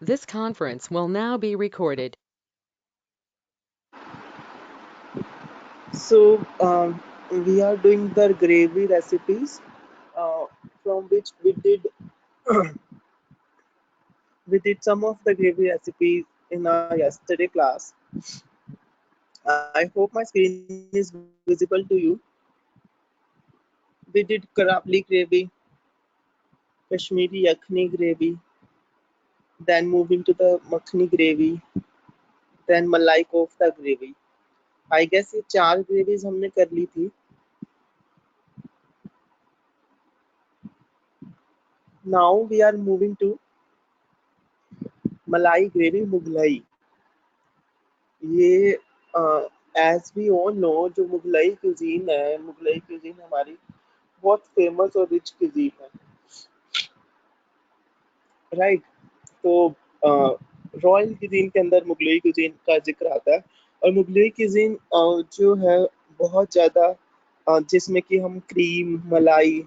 This conference will now be recorded. So we are doing the gravy recipes uh, from which we did some of the gravy recipes in our yesterday class. I hope my screen is visible to you. We did karabli gravy, Kashmiri yakhni gravy, then moving to the makhni gravy, then malai kofta gravy. I guess ये चार gravies हमने कर ली थी. Now we are moving to मलाई gravy Mughlai. ये as we all know जो Mughlai cuisine हमारी बहुत फेमस और रिच क्यूजीन है, राइट. तो रॉयल क्यूजीन के अंदर मुगलाई क्यूजीन का जिक्र आता है. और मुगलाई क्यूजीन जो है बहुत ज़्यादा जिसमें कि हम क्रीम मलाई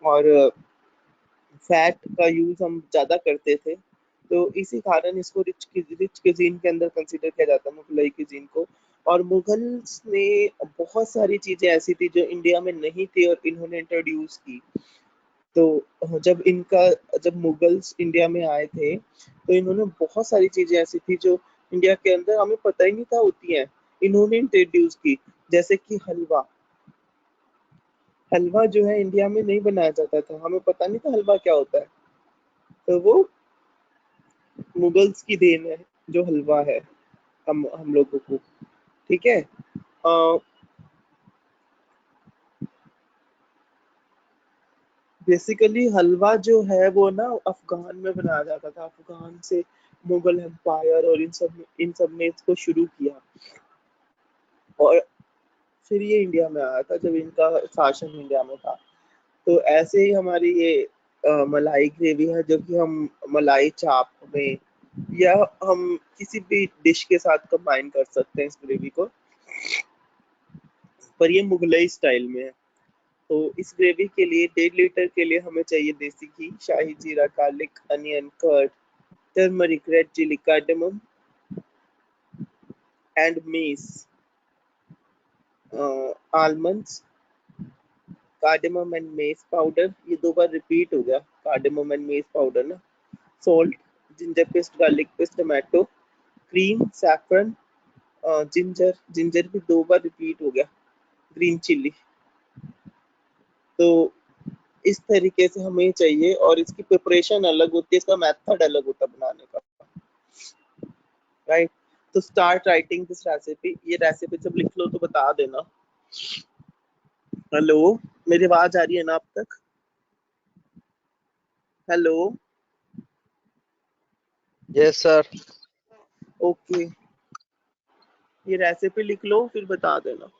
और फैट का यूज हम ज़्यादा करते थे. तो इसी कारण इसको रिच क्यूजीन के अंदर कंसिडर किया जाता है मुगलाई क्यूजीन को. और मुगल्स ने बहुत सारी चीज़ें ऐसी थी जो इंडिया में नहीं थी और इन्होंने इंट्रोड्यूस की. तो जब मुगल्स इंडिया में आए थे तो इन्होंने बहुत सारी चीज़ें ऐसी थी जो इंडिया के अंदर हमें पता ही नहीं था होती हैं, इन्होंने इंट्रोड्यूस की. जैसे कि हलवा. हलवा जो है इंडिया में नहीं बनाया जाता था, हमें पता नहीं था हलवा क्या होता है. तो वो मुगल्स की देन है जो हलवा है हम लोगों को. ठीक है. बेसिकली हलवा जो है वो ना अफगान में बनाया जाता था. अफगान से मुगल एम्पायर और इन सब ने इसको शुरू किया और फिर ये इंडिया में आया था जब इनका शासन इंडिया में था. तो ऐसे ही हमारी ये मलाई ग्रेवी है जो कि हम मलाई चाप में या हम किसी भी डिश के साथ कंबाइन कर सकते हैं इस ग्रेवी को. पर ये मुगलई स्टाइल में है. तो इस ग्रेवी के लिए 1.5 लीटर के लिए हमें चाहिए देसी घी, शाही जीरा, garlic, onion, curd, turmeric, red chilli, cardamom and mace, almonds, cardamom and mace powder. ये 2 बार रिपीट हो गया कार्डमम एंड मेस पाउडर ना. Salt, ginger paste, garlic paste, tomato, cream, saffron, ginger. Ginger भी 2 बार रिपीट हो गया. Green chilli. तो इस तरीके से हमें चाहिए और इसकी प्रिपरेशन अलग होती है, इसका मेथड अलग होता है बनाने का, राइट. तो स्टार्ट राइटिंग दिस रेसिपी. ये रेसिपी जब लिख लो तो बता देना. हेलो, मेरी आवाज आ रही है ना आप तक? हेलो. Yes sir. ओके. ये रेसिपी लिख लो फिर बता देना.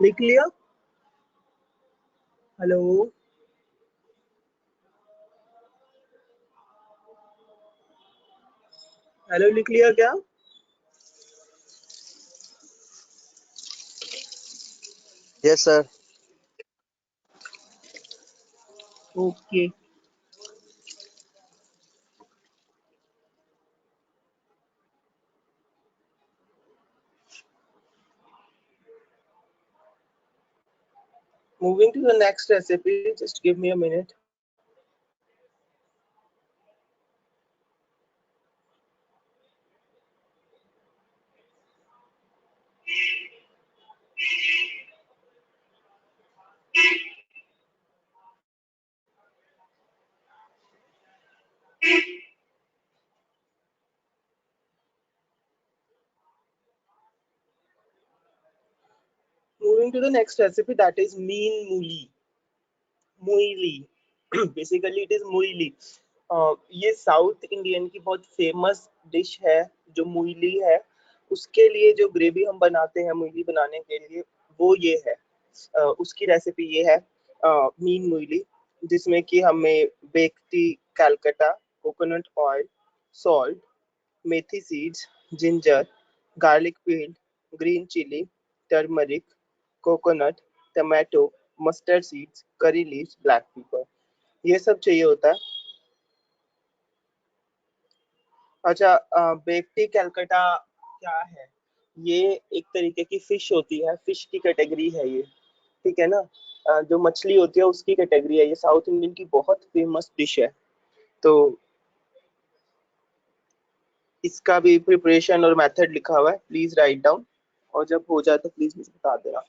लिख लिया? हेलो, हेलो, लिख लिया क्या? Yes, sir. Okay. Moving to the next recipe, just give me a minute. Moving to the next recipe, that is mean muli. Moilee basically it is moilee. ये साउथ इंडियन की बहुत फेमस डिश है जो मुइली है। उसके लिए जो ग्रेवी हम बनाते हैं मुइली बनाने के लिए वो ये है। उसकी रेसिपी ये है मीन मुइली, जिसमें कि हमें bekti Calcutta, coconut oil, salt, methi seeds, ginger, garlic peeled, green chilli, turmeric, coconut, tomato, mustard seeds, curry leaves, black pepper, ये सब चाहिए होता है। अच्छा, बेकटी कैलकटा क्या है? ये एक तरीके की फिश होती है, फिश की कैटेगरी है ये, ठीक है ना। जो मछली होती है उसकी कैटेगरी है ये, साउथ इंडियन की बहुत फेमस डिश है। तो इसका भी प्रिपरेशन और मेथड लिखा हुआ है, प्लीज राइट डाउन, और जब हो जाए तो प्लीज मुझे बता देना।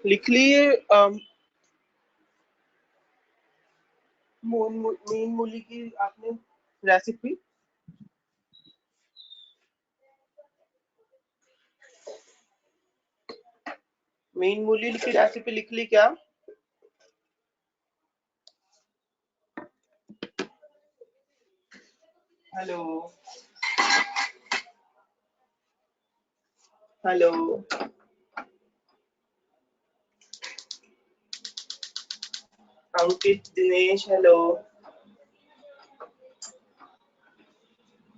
लिख लिए मीन मूली की आपने रेसिपी? मीन मूली की रेसिपी लिख ली क्या? Hello hello Ankit, Dinesh hello,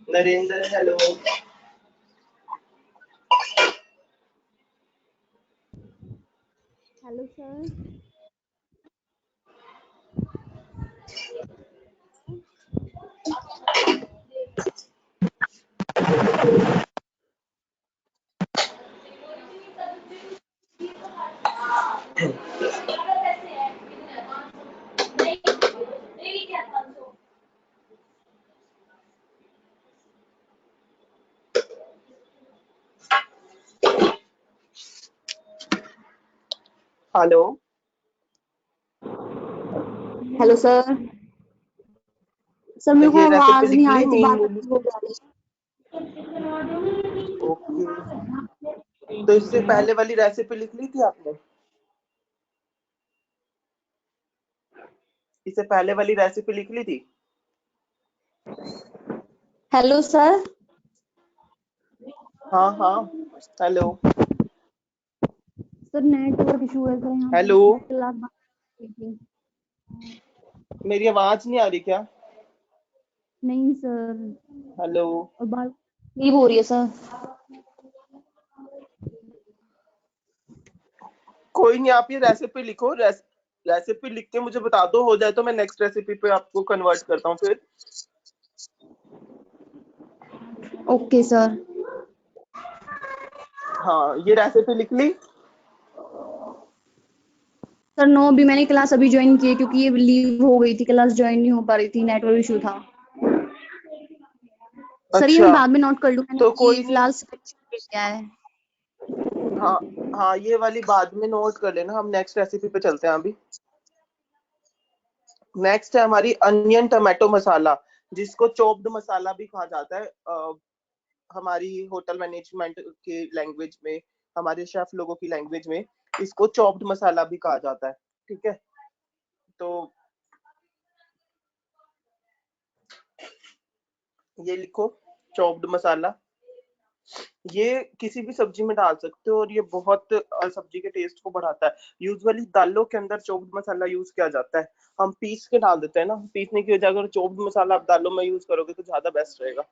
Narendra hello. Hello sir. Hello hello sir. Sir मेरे को ये रेसिपी आवाज लिख नहीं आ ली रही थी, मीन बात मूली? अच्छी हो जा रही ओके, तो इससे पहले वाली रेसिपी लिख ली थी आपने? इससे पहले वाली रेसिपी लिख ली थी? Hello sir. हाँ हाँ हेलो सर नेटवर्क इशू है सर, यहाँ हेलो, पे क्लास थी। मेरी आवाज नहीं आ रही क्या? नहीं सर, हेलो और बात नहीं हो रही है सर। कोई नहीं, आप ये रेसिपी लिखो, रेसिपी लिख के मुझे बता दो, हो जाए तो मैं नेक्स्ट रेसिपी पे आपको कन्वर्ट करता हूँ फिर। Okay sir. हाँ, ये रेसिपी लिख ली? सर नो, अभी मैंने क्लास अभी ज्वाइन की है, क्योंकि ये लीव हो गई थी, क्लास ज्वाइन नहीं हो पा रही थी, नेटवर्क इशू था। सर ये मैं अच्छा, बाद में नोट कर लूँ, मैंने तो ये कोई नहीं। फिलहाल किया है। हाँ हाँ, ये वाली बाद में नोट कर लेना, हम नेक्स्ट रेसिपी पे चलते हैं अभी। नेक्स्ट है हमारी अनियन टमाटो मसाला, जिसको चॉप्ड मसाला भी कहा जाता है। हमारी होटल मैनेजमेंट के लैंग्वेज में, हमारे शेफ लोगों की लैंग्वेज में इसको चॉप्ड मसाला भी कहा जाता है। ठीक है, तो ये लिखो चॉप्ड मसाला। ये किसी भी सब्जी में डाल सकते हो और ये बहुत सब्जी के टेस्ट को बढ़ाता है। यूजुअली दालों के अंदर चॉप्ड मसाला यूज किया जाता है। हम पीस के डाल देते हैं ना, पीसने की वजह अगर चॉप्ड मसाला आप दालों में यूज करोगे तो ज्यादा बेस्ट रहेगा।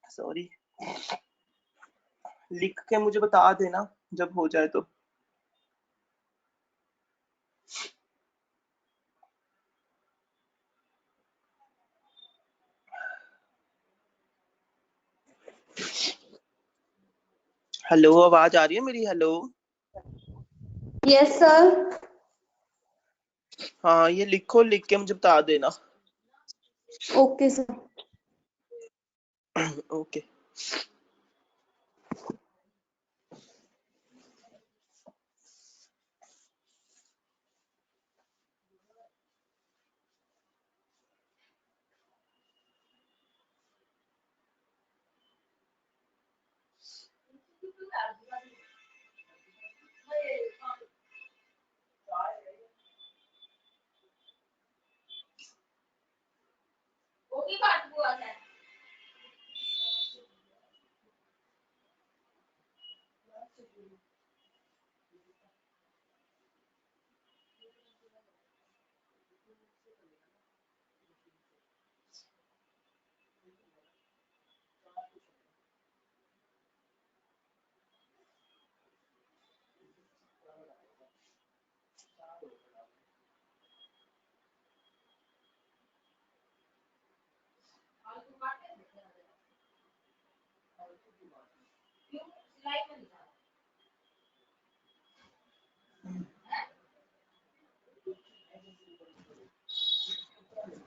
सॉरी, लिख के मुझे बता देना जब हो जाए तो। हेलो, आवाज आ रही है मेरी? Hello, yes sir. हाँ ये लिखो, लिख के मुझे बता देना। Okay sir. ओके।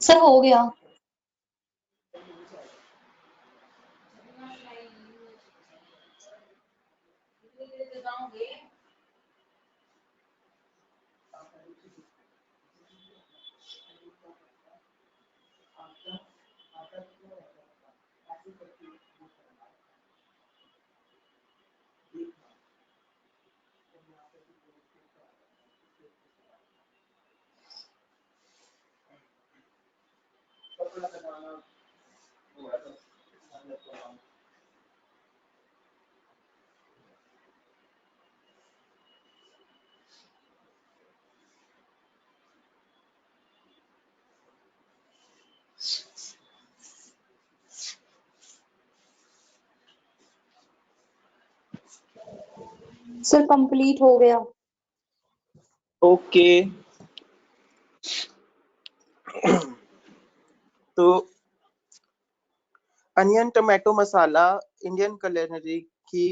सर हो गया। सर कंप्लीट हो गया। ओके तो अनियन टोमेटो मसाला इंडियन कुलिनरी की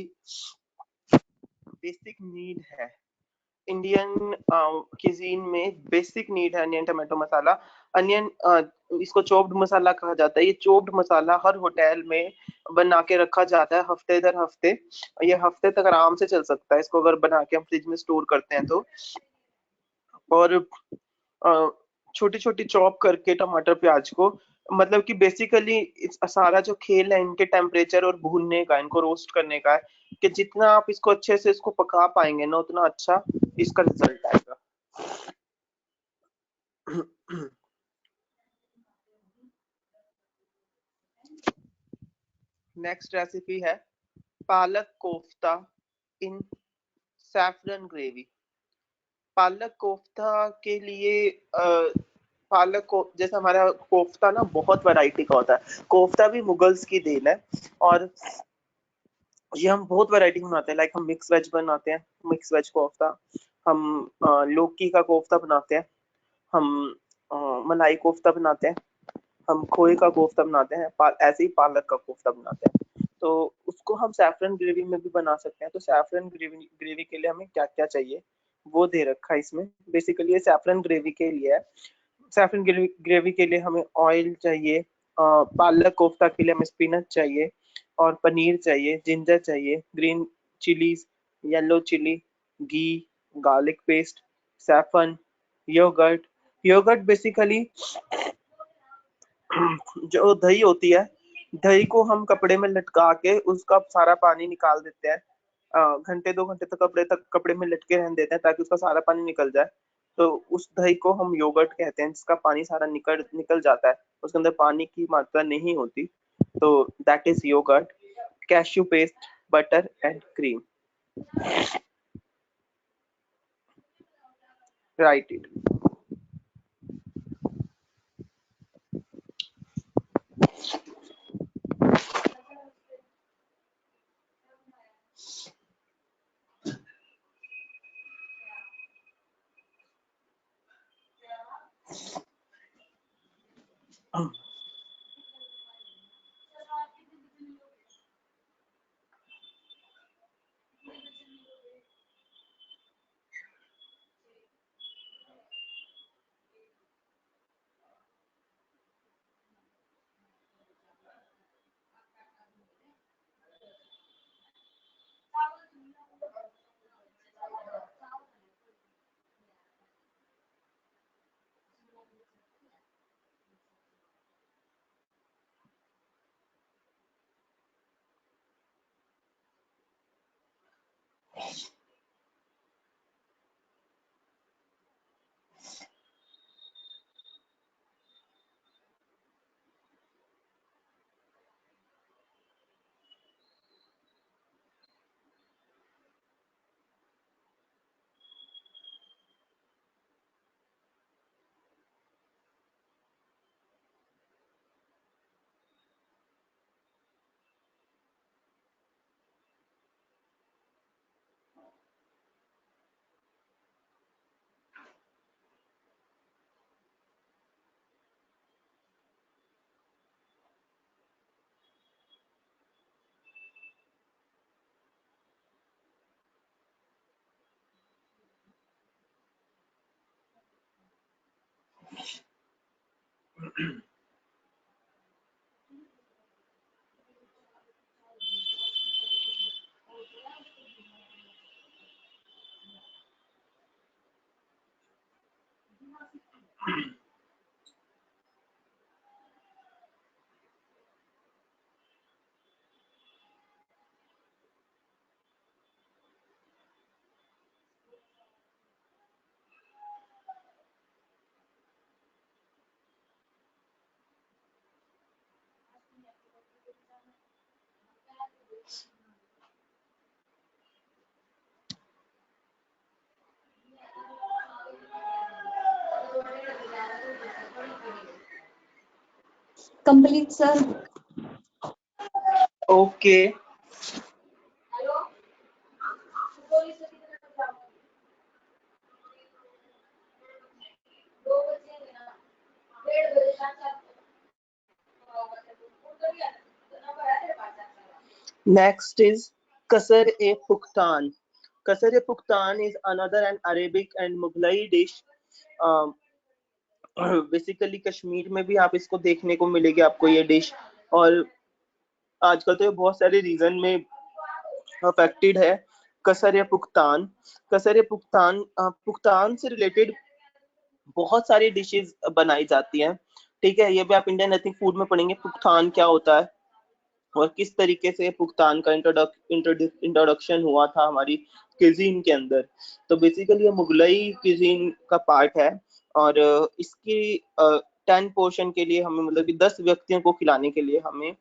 बेसिक नीड है। इंडियन cuisine में बेसिक नीड है अनियन टोमेटो मसाला। अनियन इसको चॉप्ड मसाला कहा जाता है। ये चॉप्ड मसाला हर होटल में बना के रखा जाता है हफ्ते दर हफ्ते। ये हफ्ते तक आराम से चल सकता है इसको अगर बना के हम फ्रिज में स्टोर करते हैं तो। और छोटी छोटी चॉप करके टमाटर प्याज को, मतलब कि बेसिकली सारा जो खेल है इनके टेम्परेचर और भूनने का, इनको रोस्ट करने का है कि जितना आप इसको अच्छे से इसको पका पाएंगे ना उतना अच्छा इसका रिजल्ट आएगा। नेक्स्ट रेसिपी है पालक कोफ्ता इन सैफरन ग्रेवी। पालक कोफ्ता के लिए पालक को जैसे हमारा कोफ्ता ना बहुत वैरायटी का होता है। कोफ्ता भी मुगल्स की देन है और ये हम बहुत वैरायटी बनाते हैं। लाइक हम मिक्स वेज बनाते हैं, मिक्स वेज कोफ्ता। हम लौकी का कोफ्ता बनाते हैं। हम मलाई कोफ्ता बनाते हैं। हम खोए का कोफ्ता बनाते हैं। ऐसे ही पालक का कोफ्ता बनाते हैं। तो उसको हम सैफरन ग्रेवी में भी बना सकते हैं। तो सैफरन ग्रेवी ग्रेवी के लिए हमें क्या क्या चाहिए वो दे रखा है इसमें। बेसिकली ये सैफरन ग्रेवी के लिए है। सैफरन ग्रेवी के लिए हमें ऑयल चाहिए, पालक कोफ्ता के लिए हमें स्पिनच चाहिए और पनीर चाहिए, जिंजर चाहिए, green chillies, yellow chilli, ghee, garlic paste, saffron, yogurt. Yogurt basically जो दही होती है, दही को हम कपड़े में लटका के उसका सारा पानी निकाल देते हैं। घंटे 2 घंटे तक कपड़े में लटके रहने देते हैं ताकि उसका सारा पानी निकल जाए। तो उस दही को हम योगर्ट कहते हैं जिसका पानी सारा निकल निकल जाता है, उसके अंदर पानी की मात्रा नहीं होती। तो that is yogurt. Cashew paste, butter and cream. Right it. Complete, sir. Okay. Next is Kasar-e-Pukhtan. Kasar-e-Pukhtan is another an Arabic and Mughlai dish. Um, basically Kashmir में भी आप इसको देखने को मिलेगी आपको ये डिश, और आजकल तो ये बहुत सारे रीजन में अफेक्टेड है। कसर या पुख्तान, कसर या पुख्तान, पुख्तान से रिलेटेड बहुत सारी डिशेस बनाई जाती हैं। ठीक है, ये भी आप इंडियन एथनिक फूड में पढ़ेंगे पुख्तान क्या होता है और किस तरीके से पुख्तान का इंट्रोडक्शन हुआ था हमारी क्यूजीन के अंदर। तो बेसिकली ये मुगलई क्यूजीन का पार्ट है, और इसकी 10 पोर्शन के लिए हमें, मतलब कि 10 व्यक्तियों को खिलाने के लिए हमें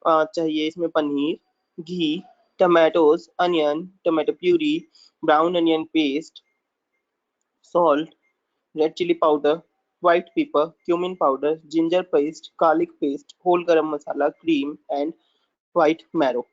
चाहिए इसमें paneer, ghee, tomatoes, onion, tomato puree, brown onion paste, salt, red chilli powder, white pepper, cumin powder, ginger paste, garlic paste, whole garam masala, cream, and white marrow.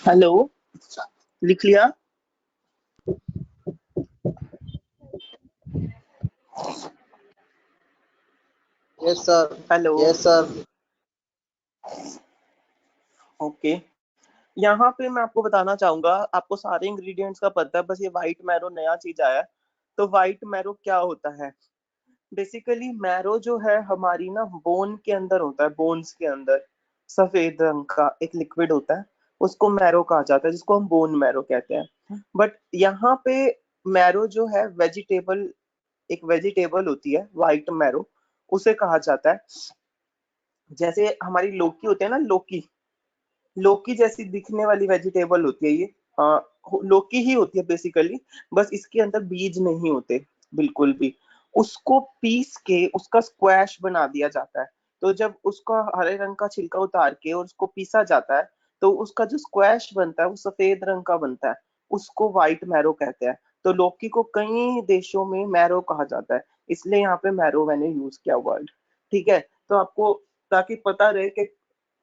Hello, लिख लिया? Yes, sir. Hello, Yes, sir. Okay. यहाँ पे मैं आपको बताना चाहूंगा, आपको सारे इंग्रेडिएंट्स का पता है, बस ये व्हाइट मैरो नया चीज आया है। तो व्हाइट मैरो क्या होता है? बेसिकली मैरो जो है हमारी ना बोन के अंदर होता है, बोन्स के अंदर सफेद रंग का एक लिक्विड होता है, उसको मैरो कहा जाता है, जिसको हम बोन मैरो कहते हैं। बट यहाँ पे मैरो जो है वेजिटेबल, एक वेजिटेबल होती है व्हाइट मैरो, उसे कहा जाता है। जैसे हमारी लौकी होती है ना, लौकी, लौकी जैसी दिखने वाली वेजिटेबल होती है ये। लौकी ही होती है बेसिकली, बस इसके अंदर बीज नहीं होते बिल्कुल भी। उसको पीस के उसका स्क्वैश बना दिया जाता है। तो जब उसका हरे रंग का छिलका उतार के और उसको पीसा जाता है, तो उसका जो स्क्वैश बनता है वो सफेद रंग का बनता है, उसको व्हाइट मैरो कहते हैं। तो लौकी को कई देशों में मैरो कहा जाता है, इसलिए यहाँ पे मैरो मैंने यूज किया वर्ड। ठीक है, तो आपको ताकि पता रहे कि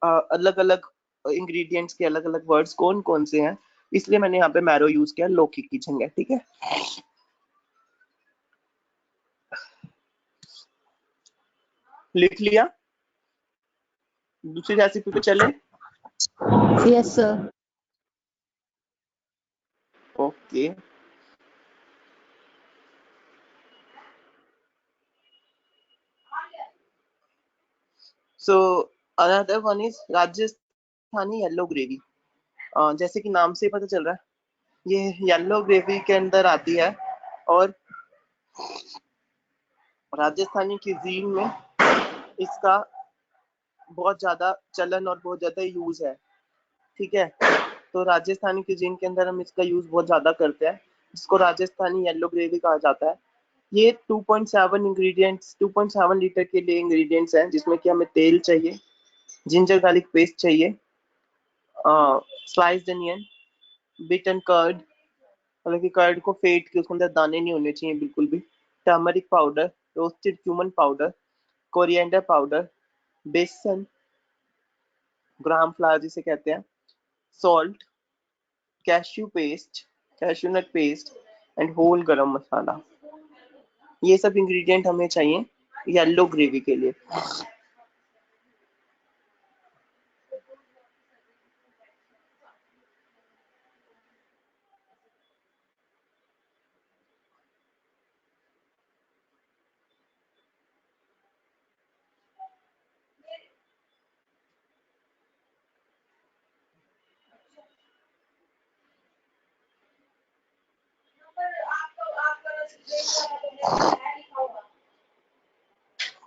अलग अलग इंग्रेडिएंट्स के अलग अलग वर्ड्स कौन कौन से हैं, इसलिए मैंने यहाँ पे मैरो यूज किया लौकी की जगह। ठीक है, लिख लिया? दूसरी रेसिपी पे चले? Yes sir. Okay, so another one is Rajasthani yellow gravy. जैसे कि नाम से ही पता चल रहा है, ये येलो ग्रेवी के अंदर आती है, और राजस्थानी cuisine में इसका बहुत ज्यादा चलन और बहुत ज्यादा यूज है। ठीक है, तो राजस्थानी cuisine के अंदर हम इसका यूज बहुत ज्यादा करते हैं, जिसको राजस्थानी येलो ग्रेवी कहा जाता है। ये 2.7 इंग्रेडिएंट्स, 2.7 लीटर के लिए इंग्रेडिएंट्स हैं, जिसमें कि हमें तेल चाहिए, जिंजर गार्लिक पेस्ट चाहिए, स्लाइस्ड अनियन, बीटन कर्ड, मतलब कि कर्ड को फेंट के उसके अंदर दाने नहीं होने चाहिए बिल्कुल भी, turmeric powder, roasted cumin powder, coriander powder, बेसन, ग्राम फ्लावर जिसे कहते हैं, salt, cashew paste, cashew nut paste and whole garam masala. ये सब इंग्रेडिएंट हमें चाहिए येलो ग्रेवी के लिए।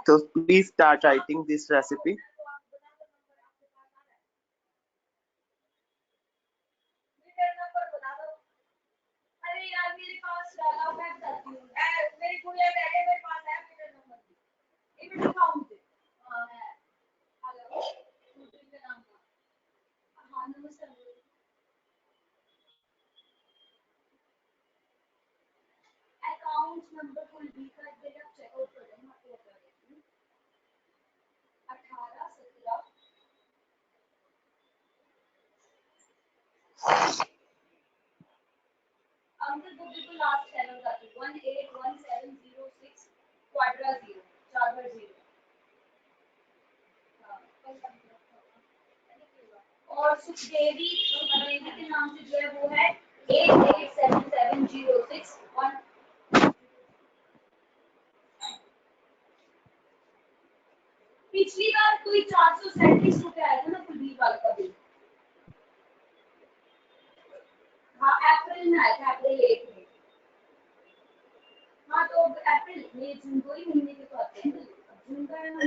So please start writing this recipe. और सुखदेवी के नाम से जो है वो है 887706 पिछली बार कोई 437 रुपए आया था ना कुलदीप वाला का बिल। हाँ अप्रैल में आया था, अप्रैल 1 में। हाँ तो अप्रैल मई जून 2 ही महीने के तो आते हैं, जून का है ना।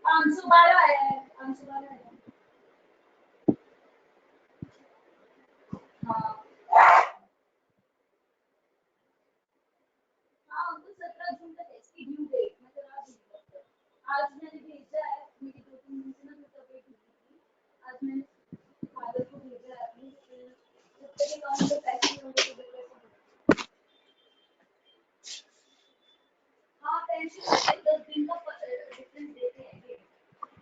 512 आया है, 512 आया है। हाँ हाँ, उनको 17 जून तक इसकी ड्यू डेट मैं करा दूंगी। आज मैंने भेजा है, मेरी 2-3 दिन से ना मैं तबीयत ठीक थी, आज मैंने फादर को भेजा है अपने, जब तक अकाउंट में पैसे नहीं होंगे तो बिल कैसे भरेंगे? हाँ टेंशन मत ले, 10 दिन का डिफरेंस देते हैं ये। हाँ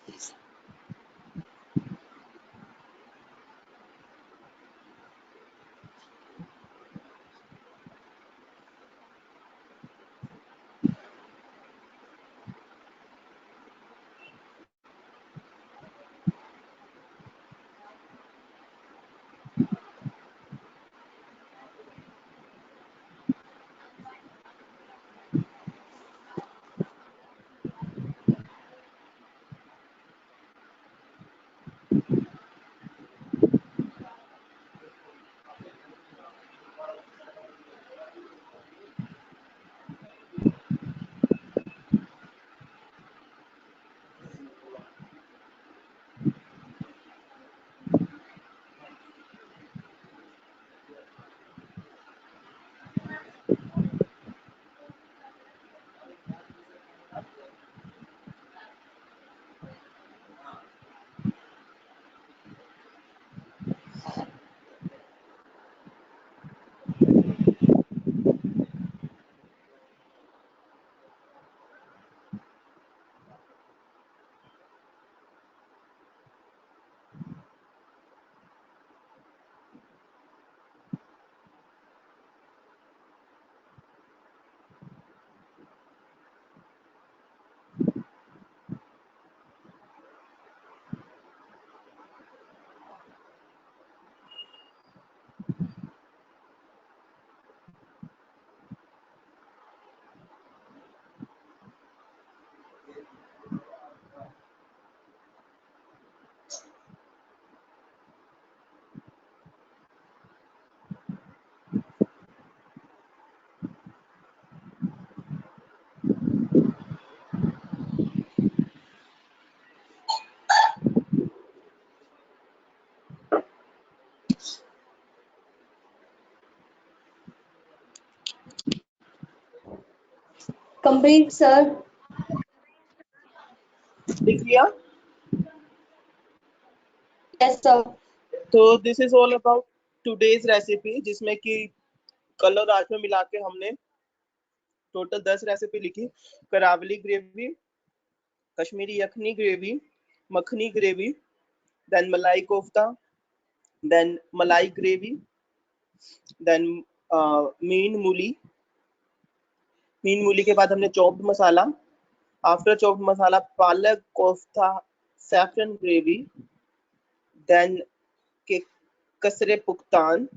टेंशन मत। Complete sir. लिख लिया? Yes sir. तो this is all about today's recipe, जिसमें कि कल और आज में मिला के हमने टोटल 10 रेसिपी लिखी। करावली ग्रेवी, कश्मीरी यखनी ग्रेवी, मखनी ग्रेवी, देन मलाई कोफ्ता, देन मलाई ग्रेवी, देन मीन मूली। मीन मूली के बाद हमने चॉप्ड मसाला, आफ्टर चॉप्ड मसाला पालक कोफ्ता सैफरन ग्रेवी, देन के कसरे पुख्तान,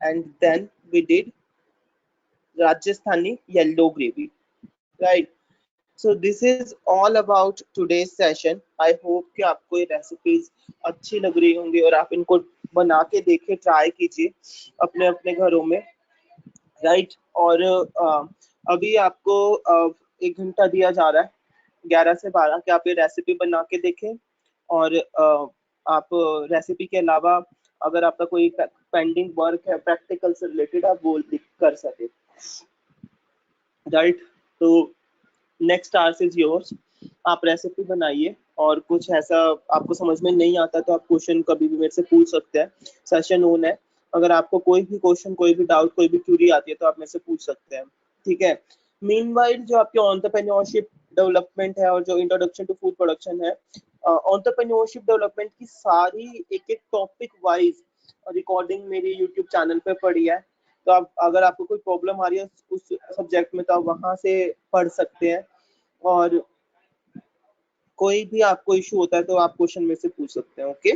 and then we did Rajasthani yellow gravy, right? So this is all about today's session. I hope कि आपको ये रेसिपीज अच्छी लग रही होंगी और आप इनको बना के देखें, ट्राई कीजिए अपने अपने घरों में, राइट? और अभी आपको 1 घंटा दिया जा रहा है 11 से 12 कि आप ये रेसिपी बना के देखें, और आप रेसिपी के अलावा अगर आपका कोई पेंडिंग वर्क है प्रैक्टिकल से रिलेटेड, आप वो कर सके, राइट? तो नेक्स्ट टास्क इज योर्स। आप रेसिपी बनाइए, और कुछ ऐसा आपको समझ में नहीं आता तो आप क्वेश्चन कभी भी मेरे से पूछ सकते हैं, सेशन ऑन है। अगर आपको कोई भी क्वेश्चन, कोई भी डाउट, कोई भी क्यूरी आती है तो आप मेरे से पूछ सकते हैं, ठीक है? मीनवाइल जो आपके एंटरप्रेन्योरशिप डेवलपमेंट है और जो इंट्रोडक्शन टू फूड प्रोडक्शन है, एंटरप्रेन्योरशिप डेवलपमेंट की सारी एक एक टॉपिक वाइज रिकॉर्डिंग मेरी यूट्यूब चैनल पे पड़ी है। तो आप, अगर आपको कोई प्रॉब्लम आ रही है उस सब्जेक्ट में, तो आप वहां से पढ़ सकते हैं, और कोई भी आपको इशू होता है तो आप क्वेश्चन में से पूछ सकते हैं, ओके?